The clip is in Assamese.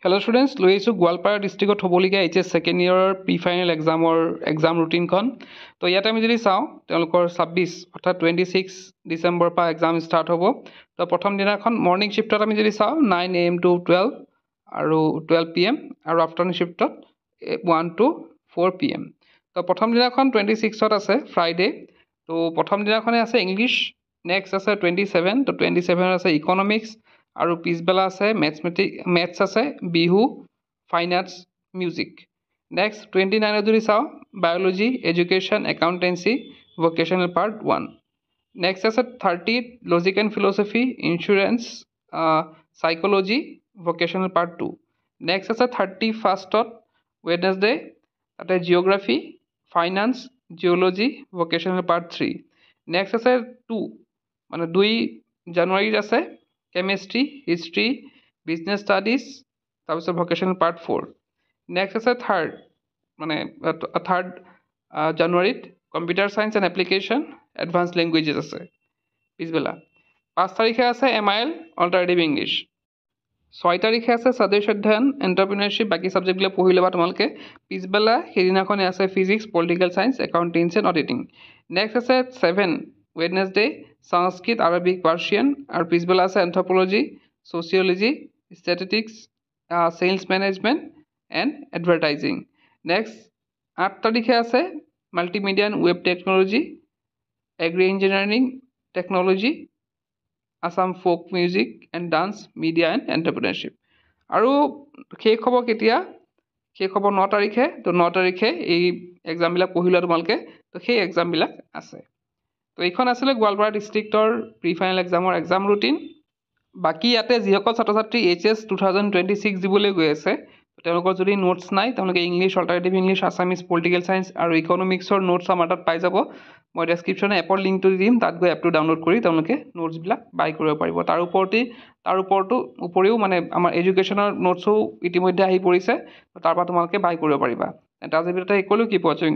Hello students, লৈ আহিছোঁ গোৱালপাৰা ডিষ্ট্ৰিক্টত হ'বলগীয়া HS ছেকেণ্ড ইয়েৰৰ প্ৰি ফাইনেল এক্সাম ৰুটিনখন। তো ইয়াতে আমি যদি চাওঁ তেওঁলোকৰ 26 অৰ্থাৎ 26 ডিচেম্বৰৰ পৰা এক্সাম ষ্টাৰ্ট হ'ব। তো প্ৰথম দিনাখন মৰ্ণিং শ্বিফ্টত আমি যদি চাওঁ 9 AM to 12 আৰু 12 PM আৰু আফটাৰনুন শ্বিফ্টত 1 to 4 PM। তো প্ৰথম দিনাখন 26ত আছে ফ্ৰাইডে। তো প্ৰথম দিনাখনে আছে ইংলিছ, নেক্সট আছে 27, তো 27 আছে ইকনমিক্স আৰু পিছবেলা আছে মেথছ আছে, Bihu, fine arts, music. Next 29 যদি চাওঁ biology, education, accountancy, vocational part 1। Next আছে 30 logic and philosophy, insurance, psychology, vocational part 2। Next আছে 31st ৱেডনেছডে, তাতে geography, finance, geology, vocational part 3। Next আছে 2 জানুৱাৰীত আছে কেমেষ্ট্ৰি, হিষ্ট্ৰী, বিজনেছ ষ্টাডিজ, তাৰপিছত ভকেশ্যনেল পাৰ্ট 4। নেক্সট আছে 3rd জানুৱাৰীত computer science and application, advance languages আছে পিছবেলা। 5 তাৰিখে আছে MIL অল্টাৰনেটিভ ইংলিছ। 6 তাৰিখে আছে স্বদেশ অধ্যয়ন, এণ্টাৰপ্ৰিনাৰশ্বিপ, বাকী ছাবজেক্টবিলাক পঢ়ি ল'বা তোমালোকে। পিছবেলা সেইদিনাখনে আছে physics, political science, accountancy and auditing. Next আছে 7 ৱেডনেছডে সংস্কৃত, আৰবিক, পাৰ্চিয়ান, আৰু পিছবেলা আছে anthropology, sociology, statistics, sales management and advertising. Next 8 তাৰিখে আছে multimedia and web technology, agri engineering technology, Assam folk music and dance, media and entrepreneurship. আৰু শেষ হ'ব কেতিয়া? শেষ হ'ব 9 তাৰিখে। তো 9 তাৰিখে এই এক্সামবিলাক পঢ়ি লোৱা তোমালোকে। তো সেই এক্সামবিলাক আছে। তো এইখন আছিলে গোৱালপাৰা ডিষ্ট্ৰিক্টৰ প্ৰি ফাইনেল এক্সামৰ এক্সাম ৰুটিন। বাকী ইয়াতে যিসকল ছাত্ৰ ছাত্ৰী HS 2026 দিবলৈ গৈ আছে, তেওঁলোকৰ যদি নোটছ নাই তেওঁলোকে English, alternative English, Assamese, political science আৰু ইকনমিক্সৰ নোটছ আমাৰ তাত পাই যাব। মই ডেছক্ৰিপশ্যনে এপৰ লিংকটো দি দিম, তাত গৈ এপটো ডাউনলোড কৰি তেওঁলোকে নোটছবিলাক বাই কৰিব পাৰিব। তাৰ উপৰিও আমাৰ এডুকেশ্যনৰ নোটছো ইতিমধ্যে আহি পৰিছে, তাৰ পৰা তোমালোকে বাই কৰিব পাৰিবা। আজিৰ ভিডিঅ'তে শিকলো, কিপ ৱাচিং।